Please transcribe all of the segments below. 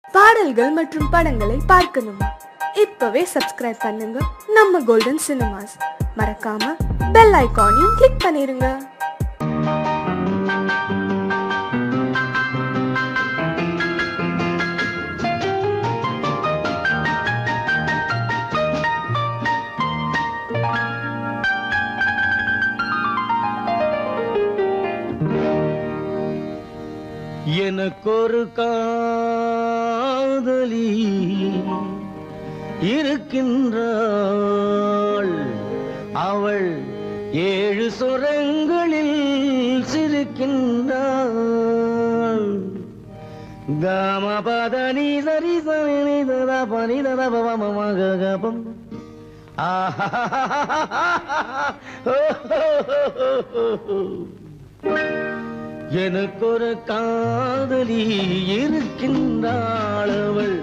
பாடல்கள் மற்றும் படங்களை பார்க்கணுமா? இப்பவே சப்ஸ்கிரைப் பண்ணுங்க நம்ம கோல்டன் சினிமாஸ். மறக்காம பெல் ஐகானையும் கிளிக் பண்ணிருங்க. எனக்கொரு காதலி இருக்கின்றாள், அவள் 7 சுரங்களில் சிரிக்கின்றாள். காமபதனி சரி சரி ததா பனி ததா பவமகபம் எனக்கொரு காதலி இருக்கின்றாள், அவள்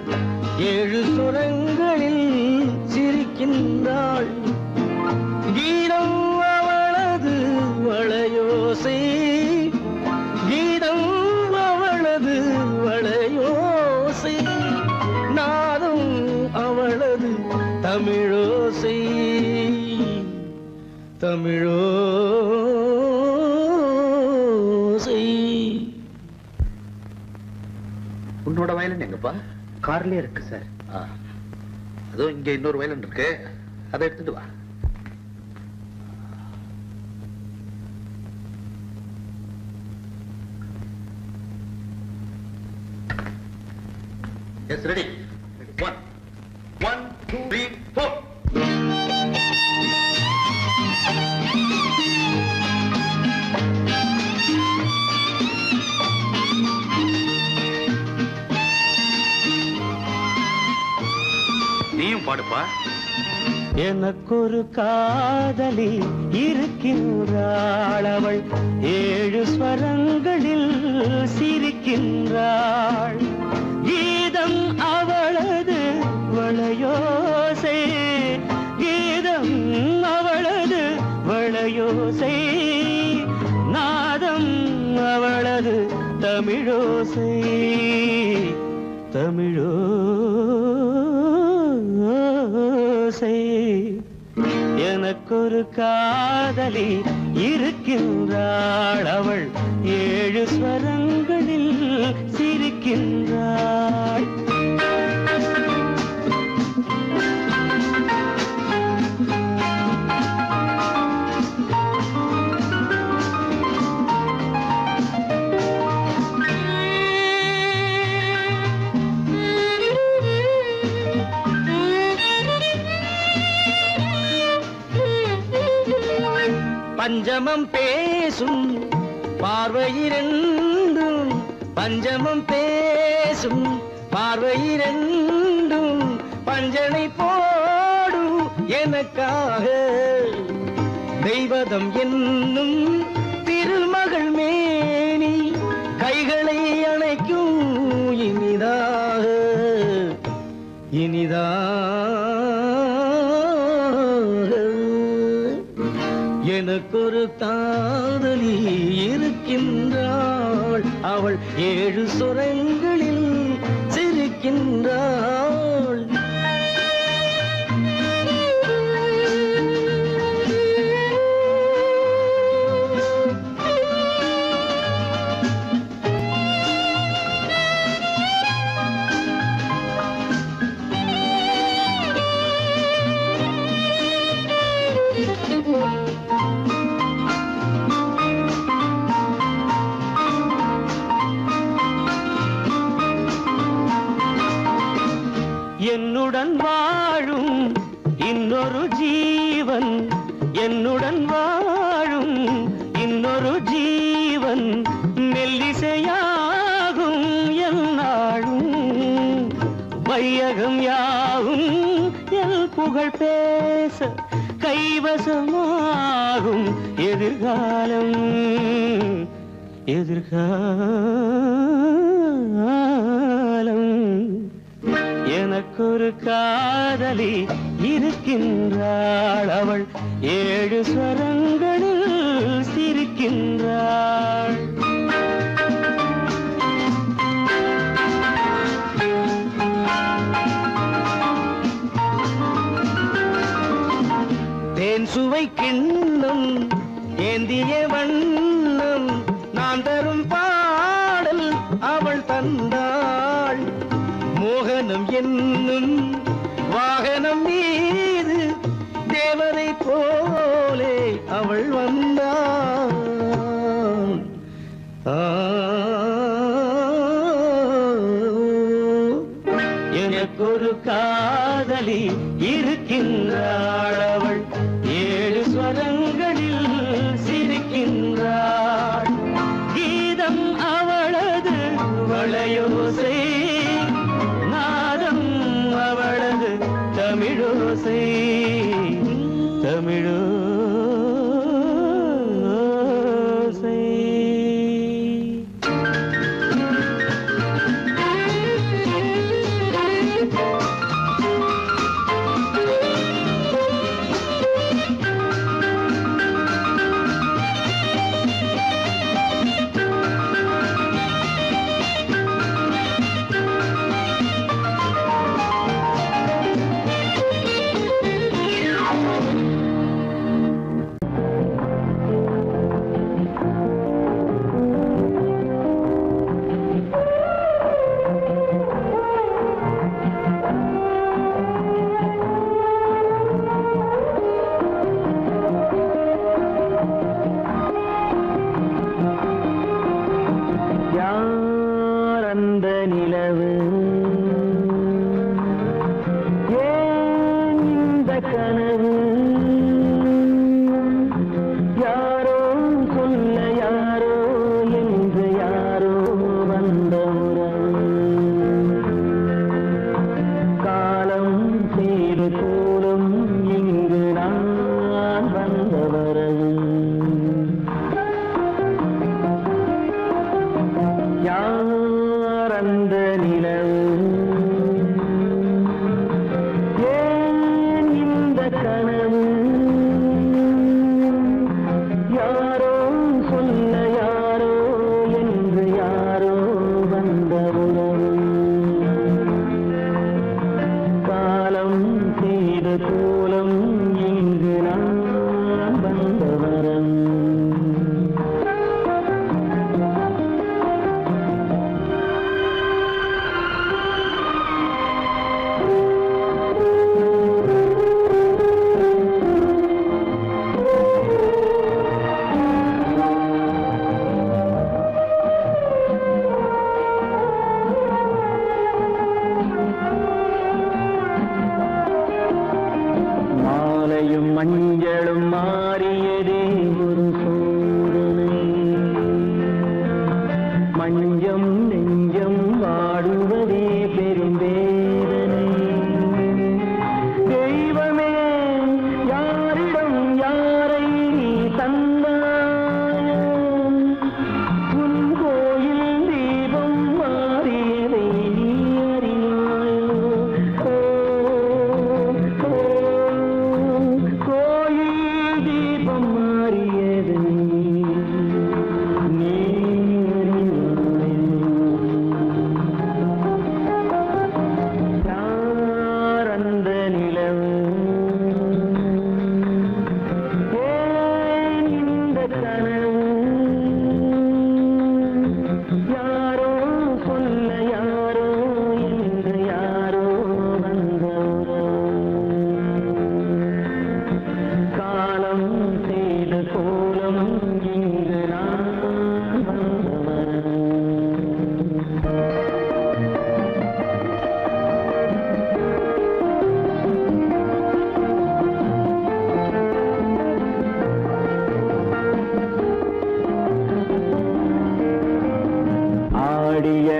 7 சுரங்களில் சிரிக்கின்றாள். கீதம் அவளது வளையோசை, கீதம் அவளது வளையோசை, நாதம் அவளது தமிழோசை, தமிழோ உன்னோட வயலன் எங்கப்பா? கார்லயே இருக்கு சார். அதோ இங்க இன்னொரு வயலன் இருக்கு, அதை எடுத்துட்டு வா. S ready. 1 1 2 3 4. நீயும் பாடுப்பா. எனக்கொரு காதலி இருக்கின்றாள், அவள் 7 ஸ்வரங்களில் சிரிக்கின்றாள். கீதம் அவளது வளையோசை, கீதம் அவளது வளையோசை, நாதம் அவளது தமிழோசை, தமிழோ எனக்கொரு காதலி இருக்கின்றாள், அவள் 7 ஸ்வரங்களில் சிரிக்கின்றாள். பஞ்சமம் பேசும் பார்வையிரண்டும், பஞ்சமம் பேசும் பார்வையிரண்டும், பஞ்சனை போடும் எனக்காக தெய்வதம் என்னும் திருமகள் மேனி கைகளை அணைக்கும் இனிதாக, இனிதாக. எனக்கொரு காதலி இருக்கின்றாள், அவள் 7 சுரங்களில் சிரிக்கின்றாள். என்னுடன் வாழும் இன்னொரு ஜீவன், என்னுடன் வாழும் இன்னொரு ஜீவன், மெல்லிசையாகும் என்னாலும், வையகம் யாவும் எல் புகழ் பேச கைவசமாகும் எதிர்காலம், எதிர்காலம். எனக்கொரு காதலி இருக்கின்றாள், அவள் 7 ஸ்வரங்களில் சிரிக்கின்றாள். சுவை கிண்ணம் ஏந்திய வண்ணம் நான் தரும் பாடல் அவள் தந்தாள். மோகனம் என்னும் வாகனம் மீது தேவதை போலே அவள் வந்தாள். எனக்கொரு காதலி இருக்கின்றாள். அவள் 7 ஸ்வரங்களில் சிரிக்கின்றாள். கீதம் அவளது வளையோசை, நாதம் அவளது தமிழோசை. தமிழோசை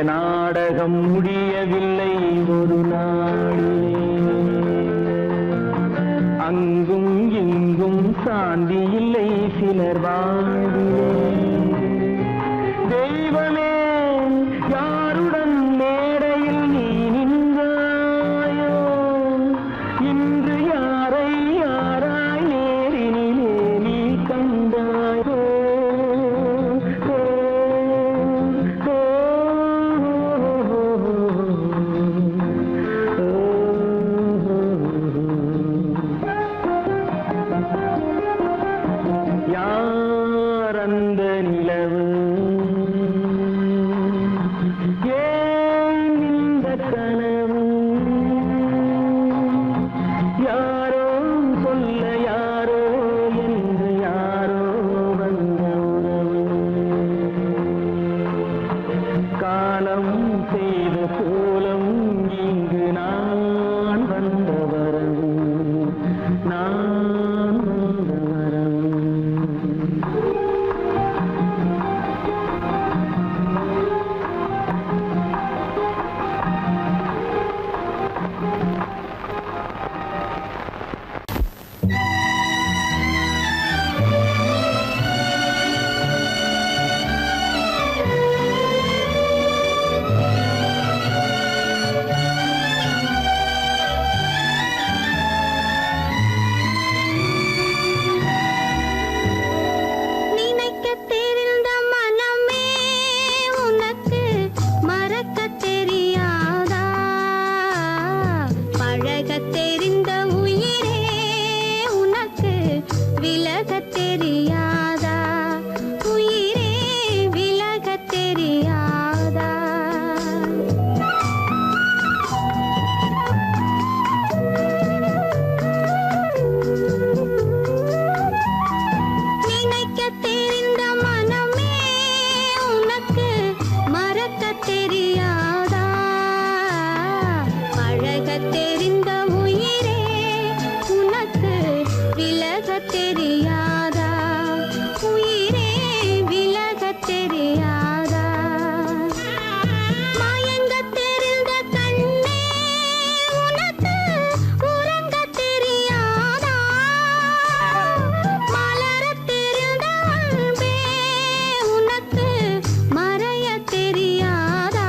நாடகம் முடியவில்லை ஒரு நாளிலே. அங்கும் இங்கும் சாந்தி இல்லை சிலர் வாழ்விலே. தெய்வமே யாருடன் மேடையில் நீ நின்றாயோ, இன்று யாரை யாராய் நேரினிலே நீ கண்டாயோ. தெரிந்த உயிரே உனக்கு விலக தெரியாதா உயிரே விலக தெரியாதா மயங்க தெரிந்த கண்ணே உனக்கு உறங்க தெரியாதா மலர தெரிந்த அன்பே உனக்கு மறைய தெரியாதா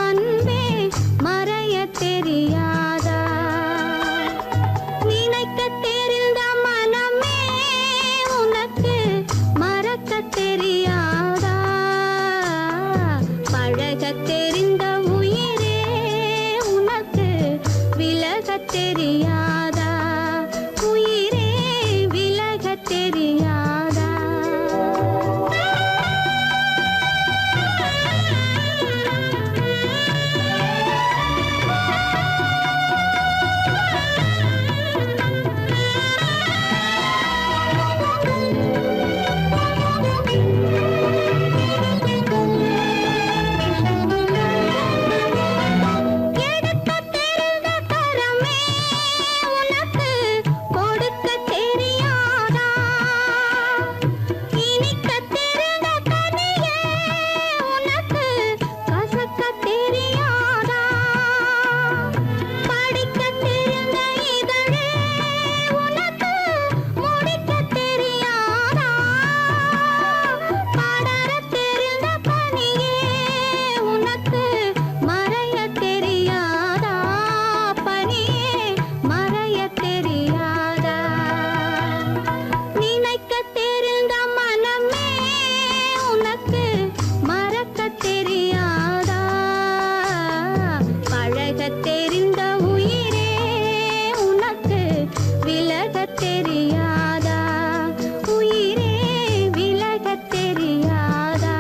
அன்பே மறைய தெரியாதா நினைக்க தெரிந்த மனமே உனக்கு மறக்க தெரியாதா பழக தெரிந்த உயிரே உனக்கு விலக தெரியாதா உயிரே விலக தெரியாதா எடுக்க தெரிந்த கரமே உனக்கு கொடுக்க தெரியாதா இனிக்க தெரிந்த கனியே உனக்கு கசக்க தெரியாதா படிக்க தெரிந்த இதழே உனக்கு முடிக்க தெரியாதா படர தெரிந்த பனியே உனக்கு மறைய தெரியாதா பனியே மறைய தெரியாதா நினைக்க தெரிந்த மனமே உனக்கு மறக்க தெரியாதா பழக தெரிந்த உயிரே உனக்கு விலக தெரியாதா உயிரே விலக தெரியாதா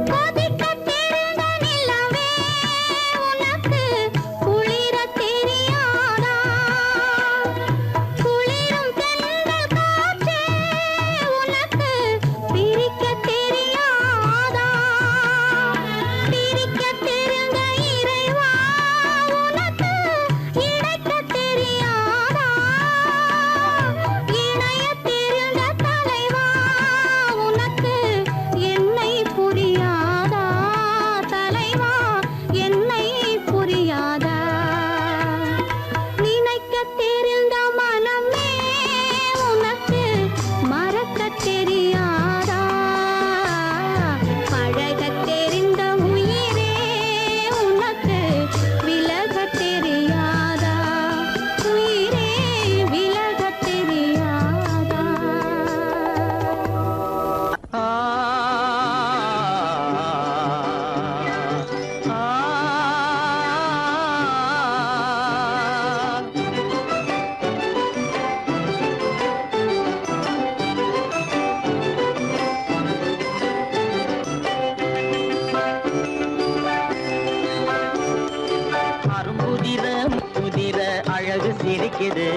கொதிக்க தெரிந்த நிலவே உனக்கு குளிர தெரியாதா குளிரும் தென்றல் காற்றே உனக்கு பிரிக்க தெரியாதா பிரிக்க தெரிந்த இறைவா உனக்கு இணைக்க தெரியாதா இணைய தெரிந்த தலைவா உனக்கு என்னை புரியாதா தலைவா என்னை புரியாதா நினைக்க தெரிந்த மனமே உனக்கு மறக்க தெரியாதா பழக தெரிந்த உயிரே உனக்கு விலக தெரியாதா உயிரே விலக தெரியாதா அரும்புதிர முதிர அழகு சிரிக்குது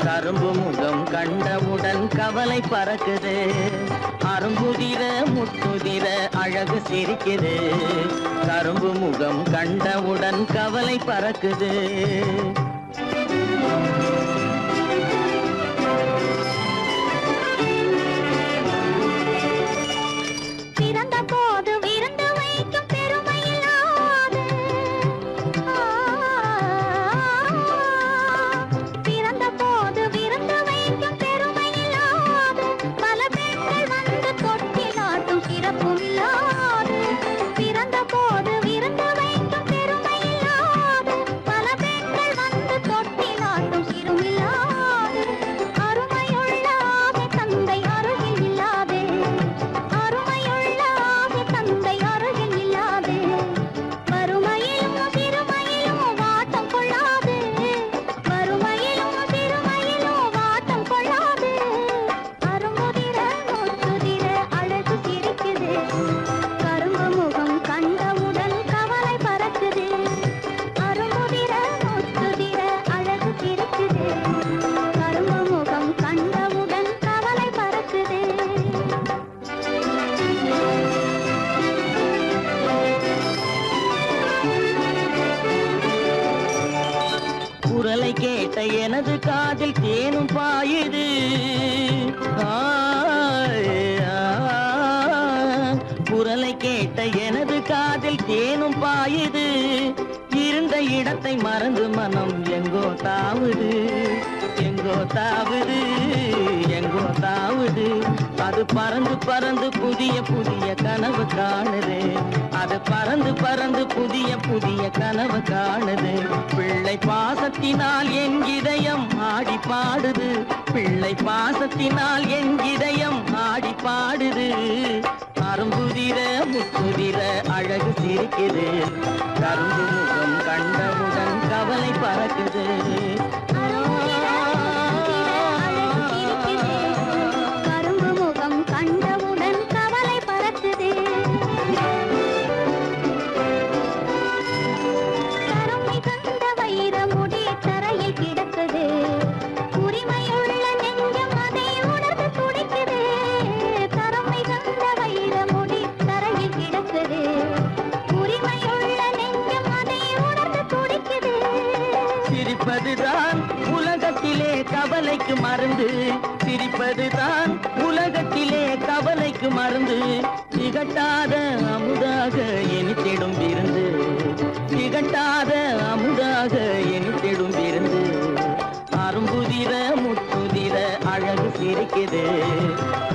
கரும்பு முகம் கண்டவுடன் கவலை பறக்குது அரும்புதிர முத்துதிர அழகு சிரிக்குது கரும்பு முகம் கண்டவுடன் கவலை பறக்குது பிறந்த போது விருந்து வைக்கும் பெருமையில்லாது பிறந்த போது விருந்து வைக்கும் பெருமையில்லாது பல பெண்கள் வந்து தொட்டிலாட்டும் சிறப்பும் இல்லாது பிறந்த போது விருந்து வைக்கும் பெருமையில்லாது பல பெண்கள் வந்து தொட்டிலாட்டும் சிறுமில்லாது கேட்ட எனது காதில் தேனும் பாயுது. இருந்த இடத்தை மறந்து மனம் எங்கோ தாவுது, எங்கோ தாவுது, எங்கோ தாவுது. அது பறந்து பறந்து புதிய புதிய கனவு காணுது. அது பறந்து பறந்து புதிய புதிய கனவு காணுது. பிள்ளை பாசத்தினால் என் இதயம் ஆடி பாடுது. பிள்ளை பாசத்தினால் என் இதயம் ஆடி பாடுது. அரும்புதிர முத்துதிர அழகு சிரிக்குது. கரும்பு முகம் கண்டவுடன் கவலை பறக்குது. கரும்பு முகம் கண்டவுடன் கவலை பறக்குது. கரம் மிகுந்த வைரமுடி தரையில் கிடக்குது. உரிமையுள்ள நெஞ்சம் அதை உணர்ந்து துடிக்குது. கரம் மிகுந்த வைரமுடி தரையில் கிடக்குது. உரிமையுள்ள நெஞ்சம் அதை உணர்ந்து துடிக்குது. சிரிப்பதுதான் உலகத்திலே கவலைக்கு மருந்து. சிரிப்பதுதான் உலகத்திலே கவலைக்கு மருந்து. திகட்டாத அமுதாக இனித்திடும் விருந்து. திகட்டாத அமுதாக இனித்திடும் விருந்து. அரும்புதிர முத்துதிர அழகு சிரிக்குது.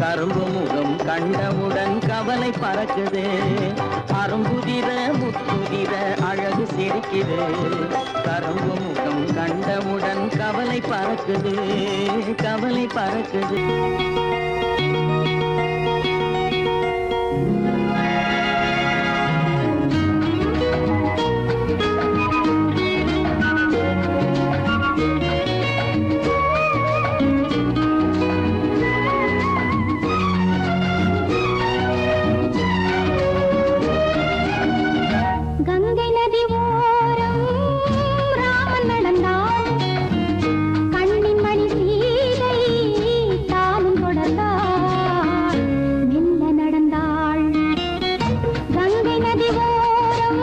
கரும்பு முகம் கண்டவுடன் கவலை பறக்குது. அரும்புதிர முத்துதிர அழகு சிரிக்குது. கரும்பு முகம் கண்டவுடன் கவலை பறக்குது, கவலை பறக்குது. கங்கை நதி ஓரம் ராமன் நடந்தான். கண்ணின் மணி சீதை தானும் தொடர்ந்தாள். மெல்ல நடந்தாள். கங்கை நதி ஓரம்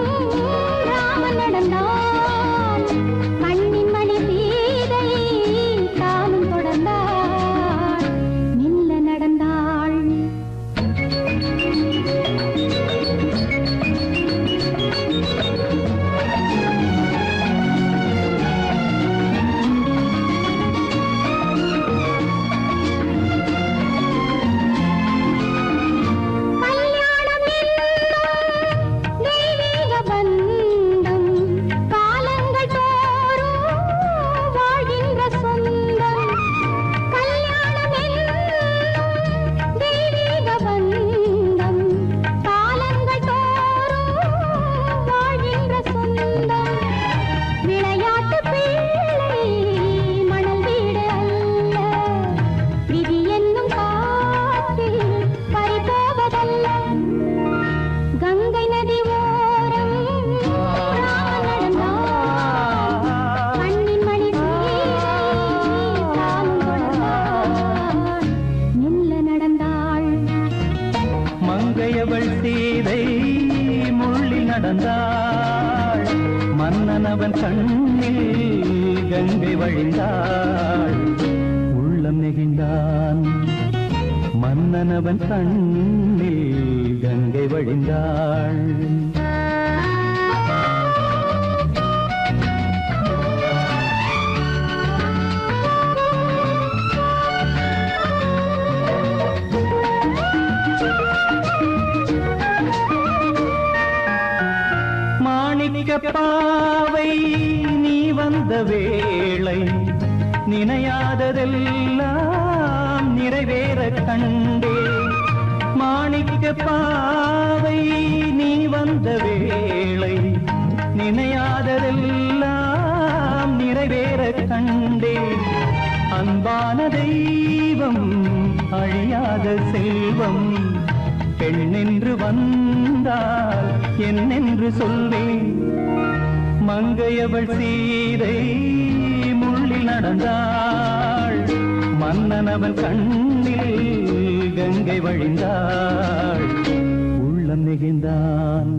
ராமன் நடந்தான். கண்ணின் மணி சீதை தானும் தொடர்ந்தாள். மெல்ல நடந்தாள். கல்யாணம் என்னும் தெய்வீக பந்தம் காலங்கள் தோறும் வாழ்கின்ற சொந்தம். கல்யாணம் என்னும் தெய்வீக பந்தம் காலங்கள் தோறும் வாழ்கின்ற சொந்தம். விளையாட்டு பிள்ளை மணல் வீடு அல்ல. விதி என்னும் காற்றில் பறிபோவதல்ல. கங்கை நதி ஓரம் ராமன் நடந்தான். கண்ணின் மணி சீதை தானும் தொடர்ந்தாள். மெல்ல நடந்தாள். மங்கையவள் சீதை முள்ளில் நடந்தாள். மன்னனவன் கண்ணில் கங்கை வழிந்தாள். உள்ளம் நெகிழ்ந்தான். மன்னனவன் கண்ணில் கங்கை வழிந்தாள். மாணிக்க பாவை நீ வந்த வேளை நினையாததெல்லாம் நிறைவேற கண்டே. மாணிக்க பாவை நீ வந்த வேளை நினையாததெல்லாம் நிறைவேற கண்டே. அன்பான தெய்வம் அழியாத செல்வம் பெண்ணென்று வந்தால் என்னென்று சொல்வேன். மங்கையவள் சீதை முள்ளில் நடந்தாள். மன்னனவன் கண்ணில் கங்கை வழிந்தாள். உள்ளம் நெகிழ்ந்தான்.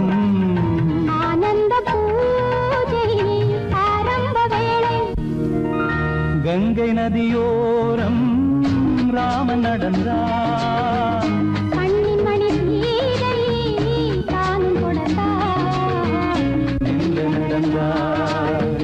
நேரம் ஆனந்த பூஜை ஆரம்ப வேளை கங்கை நதியோரம் ராமன் நடந்தார் கண்ணின் மணி சீதை தானும் கொடுத்தார் எங்க நடந்தார்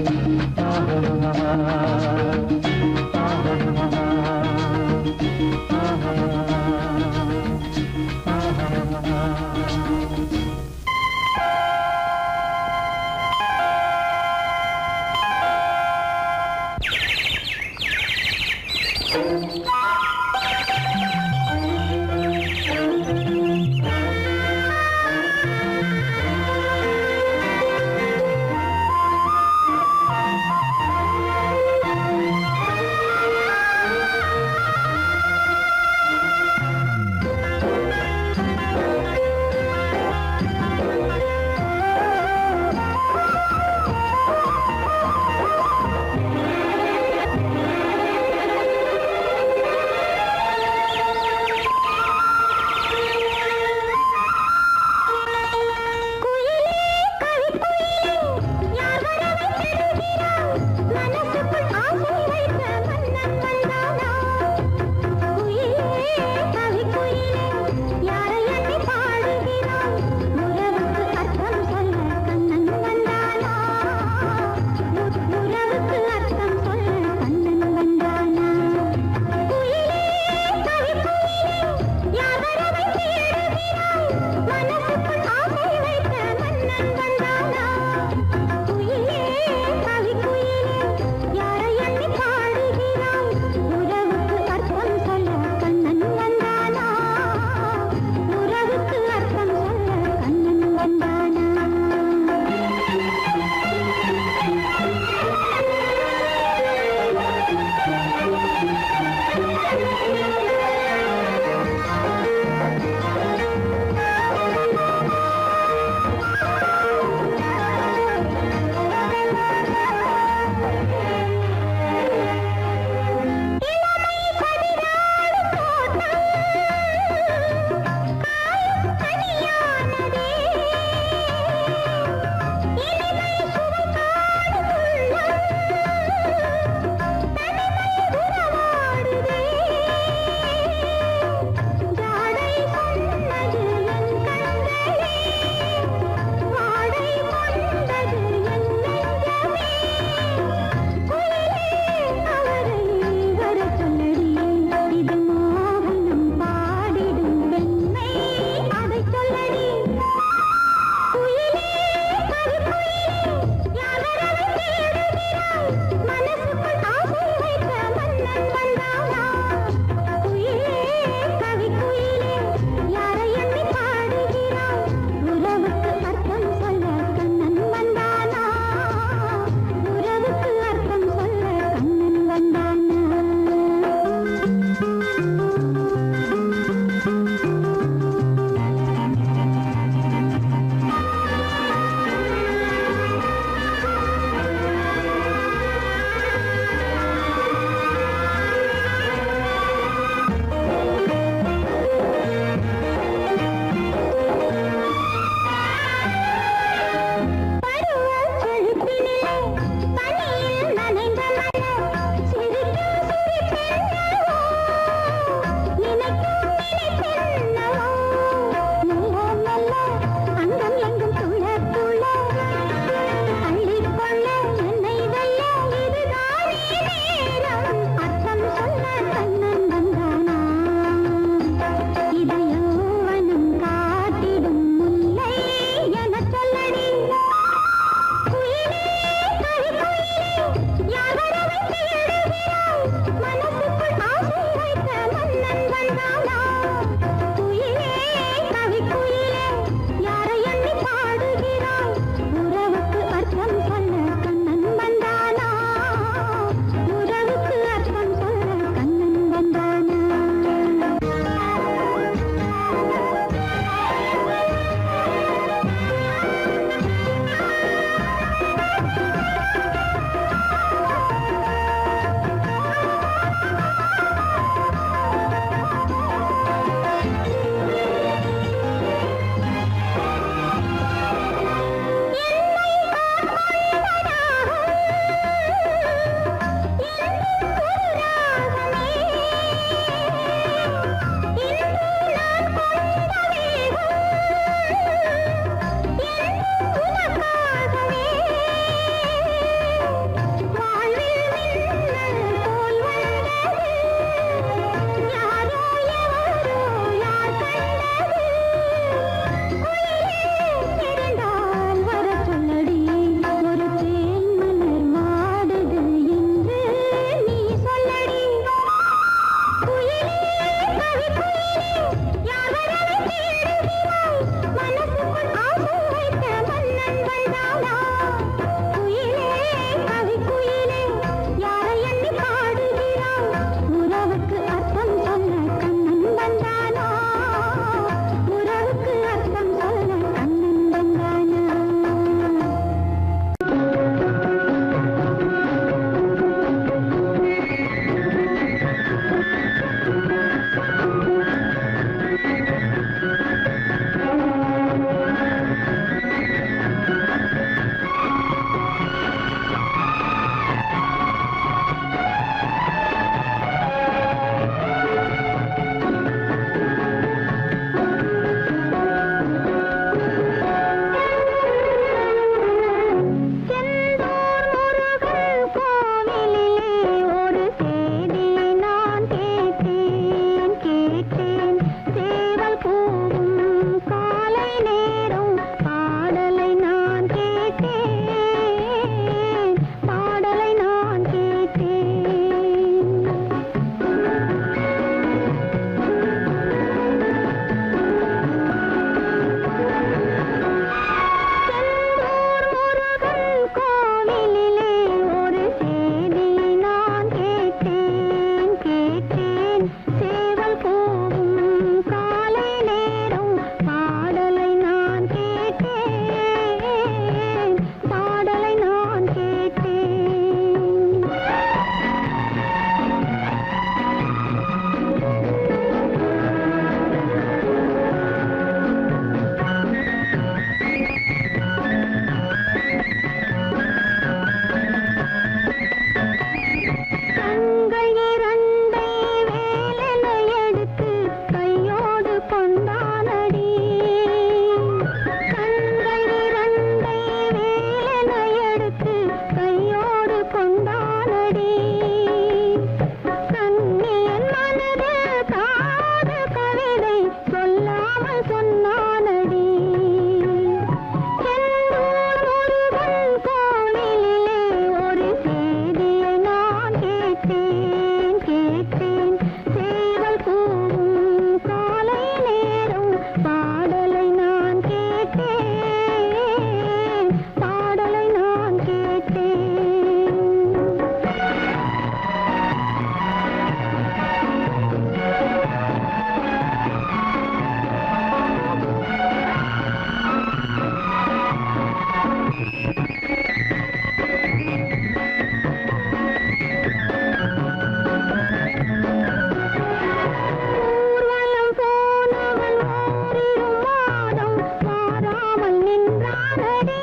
நின்றானடி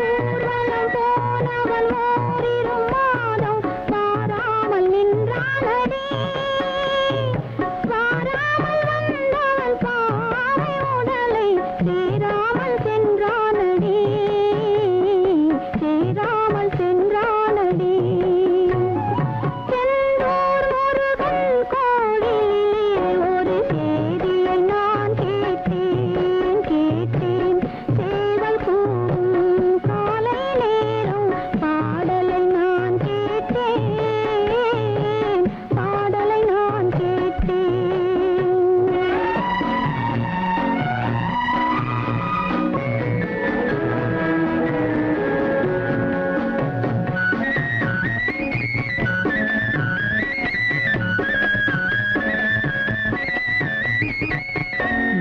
ஊர்வலம் போனவன் ஓரிரு மாதம் வாராமல் நின்றானடி வாராமல் வந்தவன் பாவை உடலை சேராமல் சென்றானடி சேராமல் சென்றானடி செந்தூர் முருகன் கோவிலிலே ஒரு செய்தியை நான் கேட்டேன் கேட்டேன் சேவல் கூவும் காலை நேரம் பாடலை நான் கேட்டேன் பாடலை நான் கேட்டேன்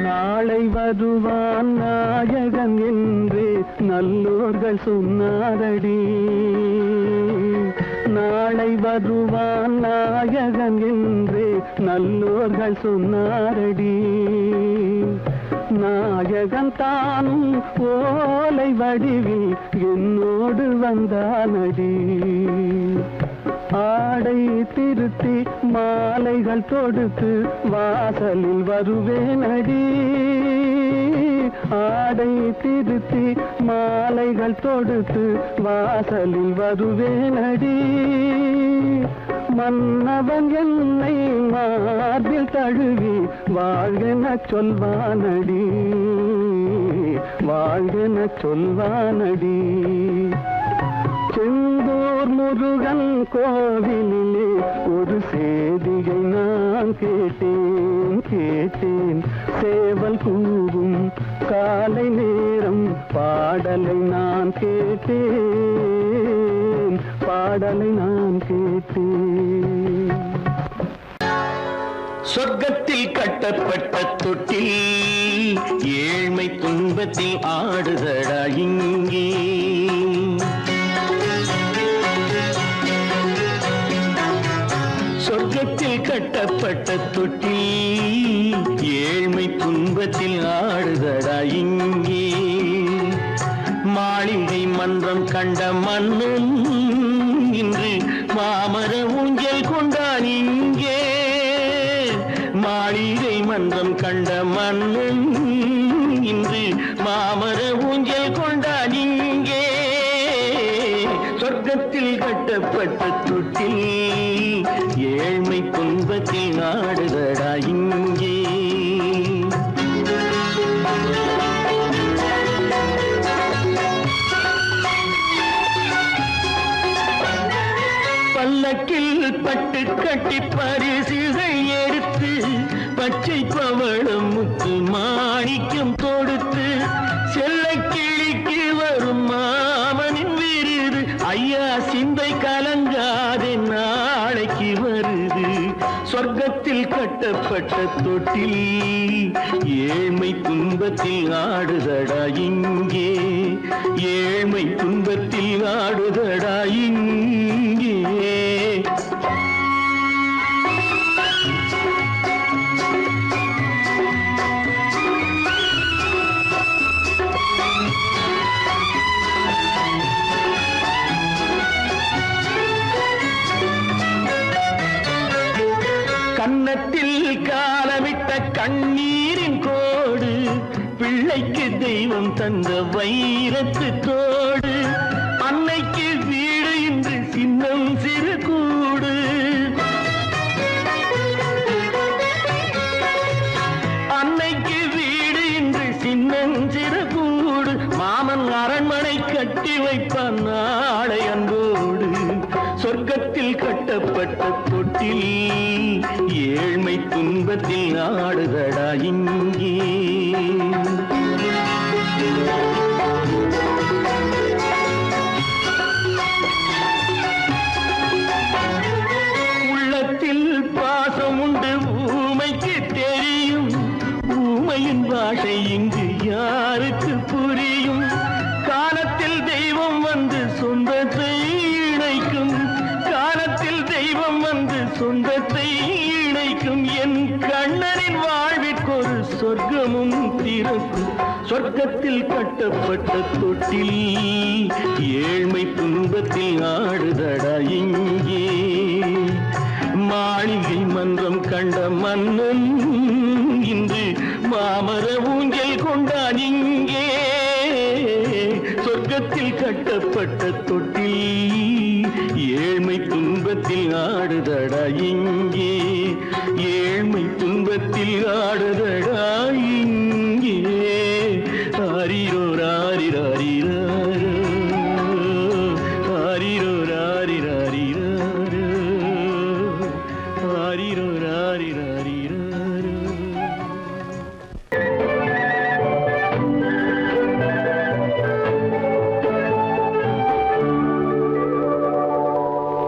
நாளை வருவான் நாயகன் என்று நல்லோர்கள் சொன்னாரடி நாளை வருவான் நாயகன் என்று நல்லோர்கள் சொன்னாரடி நாயகன் தானும் ஓலை வடிவில் என்னோடு வந்தானடி ஆடை திருத்தி மாலைகள் தொடுத்து வாசலில் வருவேனடி ஆடை திருத்தி மாலைகள் தொடுத்து வாசலில் வருவேனடி மன்னவன் என்னை மார்பில் தழுவி வாழ்கென சொல்வானடி வாழ்கென சொல்வானடி செந்தூர் முருகன் கோவிலிலே ஒரு செய்தியை நான் கேட்டேன் கேட்டேன் சேவல் கூவும் காலை நேரம் பாடலை நான் கேட்டேன் பாடலை நான் கேட்டேன் சொர்க்கத்தில் கட்டப்பட்ட தொட்டில் ஏழ்மை துன்பத்தில் ஆடுதடா இங்கே சொர்க்கத்தில் கட்டப்பட்ட தொட்டில் ஏழ்மை துன்பத்தில் ஆடுதடா இங்கே மாளிகை மன்றம் கண்ட மன்னன் இன்று மாமர ஊஞ்சல் கொண்டான் இங்கே மாளிகை மன்றம் கண்ட மன்னன் இன்று மாமர ஊஞ்சல் கொண்டான் இங்கே சொர்க்கத்தில் கட்டப்பட்ட தொட்டில் ஏழ்மை துன்பத்தில் ஆடுதடா இங்கே பல்லக்கில் பட்டு கட்டி பரிசுகள் எடுத்து பச்சை பவளம் முத்து மாணிக்கம் தொடுத்து செல்ல கிளிக்கு வரும் மாமனின் விருது ஐயா சிந்தை கலங்காதே நாளைக்கு வருது சொர்க்கத்தில் கட்டப்பட்ட தொட்டில் ஏழ்மை துன்பத்தில் ஆடுதடா இங்கே ஏழ்மை துன்பத்தில் ஆடுதடா இங்கே கன்னத்தில் காலமிட்ட கண்ணீரின் கோடு பிள்ளைக்கு தெய்வம் தந்த வைரத்து தோடு அன்னைக்கு வீடு இன்று சின்னம் சிறு கூடு அன்னைக்கு வீடு இன்று சின்னம் சிறு கூடு மாமன் அரண்மனை கட்டி வைப்பான் நாளை அன்போடு சொர்க்கத்தில் கட்டப்பட்ட தொட்டில் ஏழ்மை துன்பத்தில் ஆடுதடா இங்கே உள்ளத்தில் பாசம் உண்டு ஊமைக்கு தெரியும் ஊமையின் பாஷை இங்கு யாருக்கு புரியும் காலத்தில் தெய்வம் வந்து சொந்தத்தை இணைக்கும் காலத்தில் தெய்வம் வந்து சொந்தத்தை இணைக்கும் என் கண்ணனின் வாழ்விற்கொரு சொர்க்கத்தில் கட்டப்பட்ட தொட்டில் ஏழ்மை துன்பத்தில் ஆடுதடா இங்கே மாளிகை மன்றம் கண்ட மன்னன் இன்று மாமர ஊஞ்சல் கொண்டான் இங்கே சொர்க்கத்தில் கட்டப்பட்ட தொட்டில் ஏழ்மை துன்பத்தில் ஆடுதடா இங்கே ஏழ்மை துன்பத்தில் ஆடுதடா இங்கே ஆரிரோ ராரிராரிரோ ஆரிரோ ராரிராரிரோ ஆரிரோ ராரிராரிரோ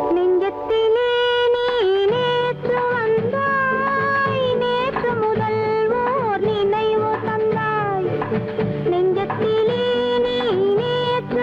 நெஞ்சத்திலே நீ நேற்று வந்தாய் நேற்று முதல் ஓர் நினைவு தந்தாய் நெஞ்சத்திலே நீ நேற்று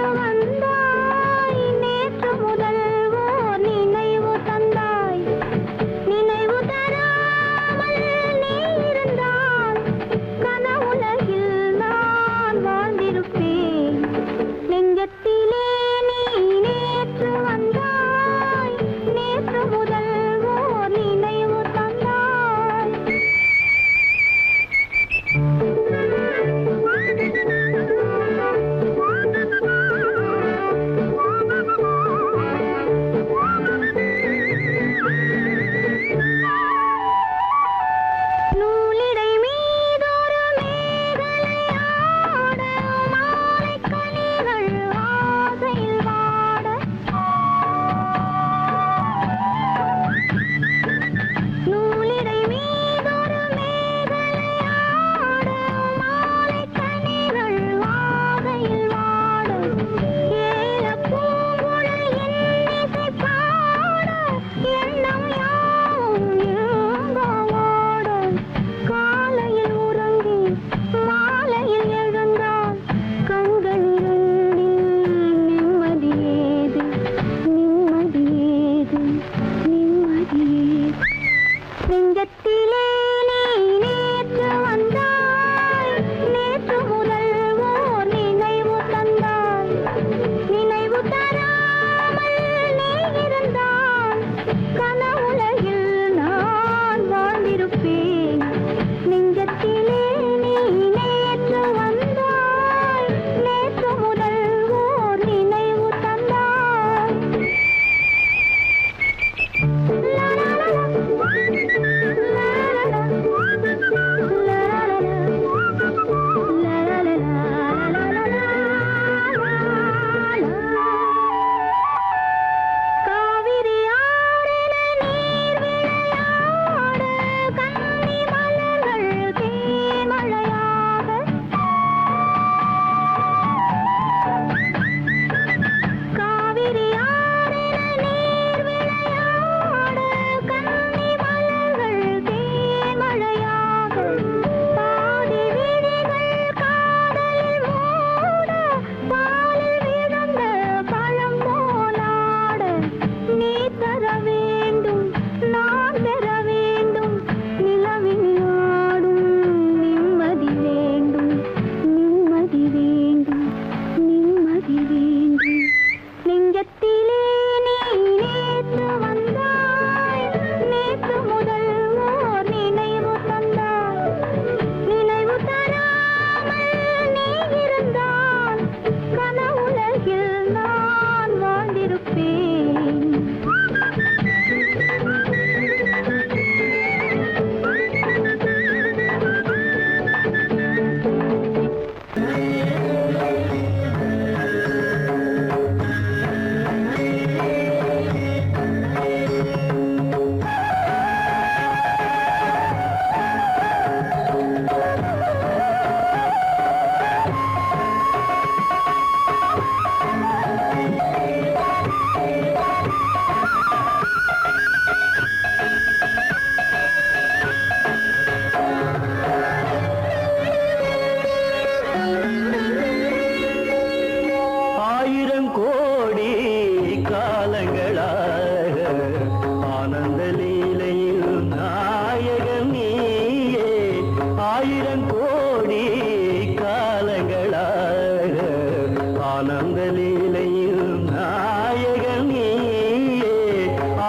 ஆனந்த லீலையில் நாயகன் நீயே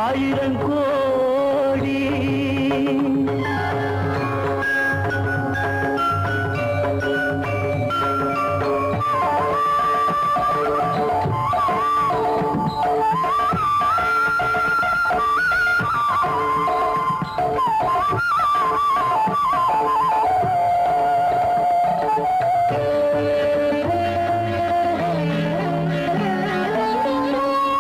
ஆயிரம் கோடி.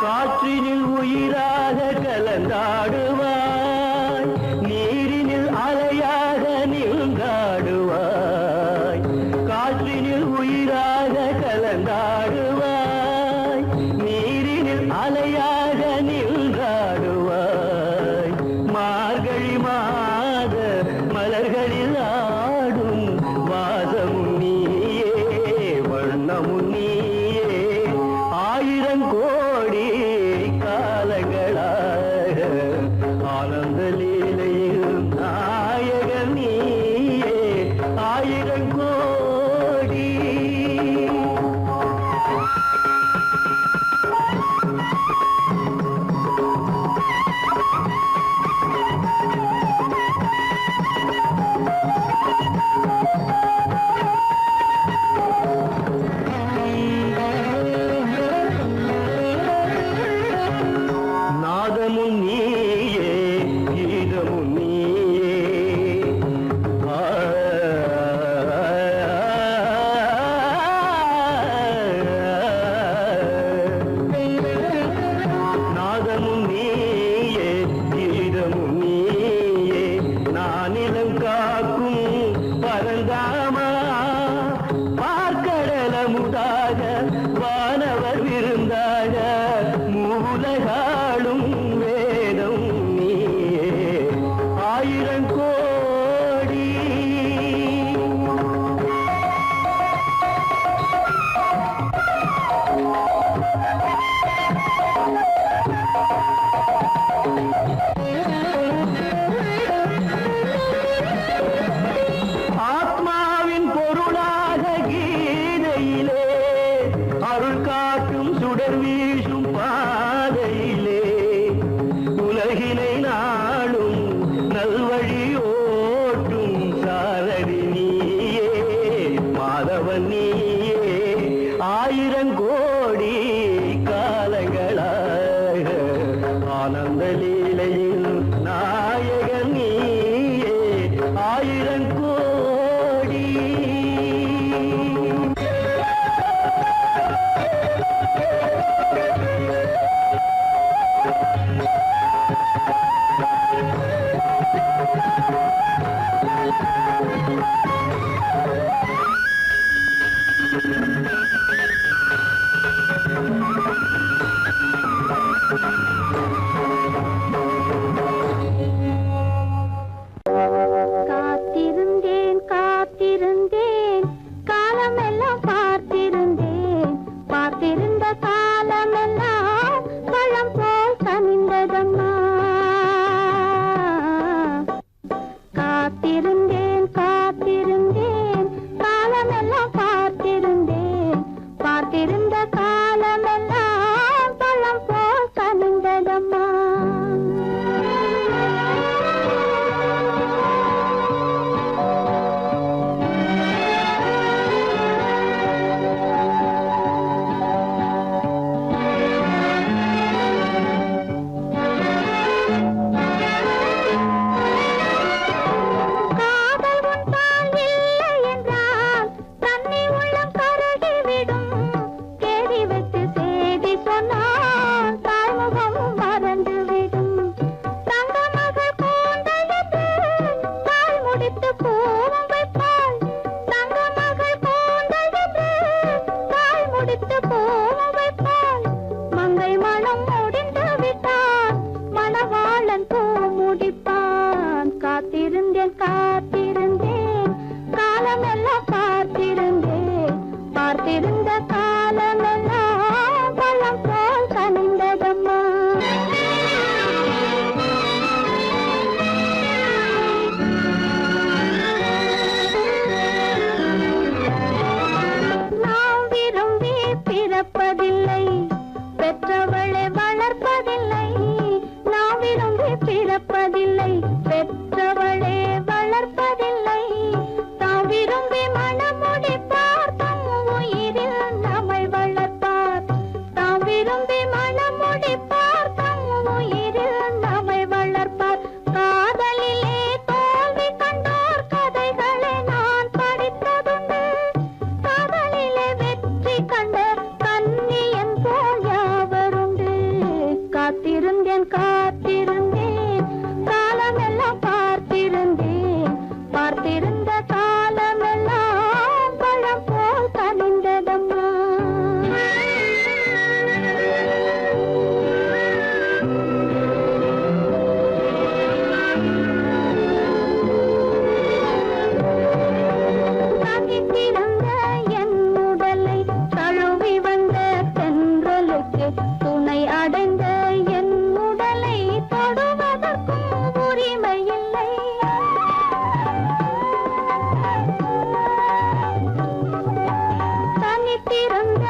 காற்றினில் உயிராக கலந்தாடுவாய், நீரினில் அலையாக நீந்தாடுவாய். காற்றினில் உயிராக கலந்தாடுவாய், நீரினில் அலையாக நீந்தாடுவாய். மார்கழி மாத மலர்களில் ஆடும் வாசமும் நீயே, வண்ணமும் நீயே. ஆயிரம் கோடி காலங்களாக ஆனந்த லீலையில் நாயகன் நீயே ஆயிரம் கோடி. நாதமும் நீயே, கீதமும் நீயே. நாதமும் நீயே, கீதமும் நீயே. நானிலம் காக்கும் பரந்தாமா, பார்க்கடலமுதாக வானவர் விருந்தாக மூலகாளும் வேதம் நீயே ஆயிரம் கோடி. ஆத்மாவின் பொருளாக கீதையிலே அருள் காட்டும் சுடர் வீசும் பாதையிலே உலகினை நாளும் நல்வழி ஓட்டும் சாரதி நீயே, மாதவன் நீயே. ஆயிரம் கோடி காலங்களாக ஆனந்த லீலையில் நாயகன் நீயே ஆயிரம் கோடி. காத்திருந்தேன் காத்திருந்தேன் காலமெல்லாம் பார்த்திருந்தேன், பார்த்திருந்த காலமெல்லாம் பழம் போல் கனிந்ததம்மா. காத்திருந்தேன் காத்திருந்தேன் காலமெல்லாம் பார்த்திருந்தேன், பார்த்திருந்த காலமெல்லாம் பழம் போல் கனிந்ததம்மா. காதல் உன்பால் இல்லை என்றால் தன்னை உள்ளம் கருகிவிடும், கேடி வைத்து செய்தி சொன்னால் தாய்முகமும் மறந்துவிடும். தங்க மகள் கூந்தல் என்று தாய் முடித்து பூவும் வைப்பாள், தங்க மகள் கூந்தல் என்று தாய் முடித்து பூவும் வைப்பாள். மங்கை மனம் முடிந்து விட்டான், மணவாளன் பூ முடிப்பான். காத்திருந்தேன் காத்திருந்தேன் காலமெல்லாம் பார்த்திருந்தேன், பார்த்திருந்த காலமெல்லாம் பழம் போல் கனிந்ததம்மா. நாம் விரும்பி பிறப்ப காத்திருந்த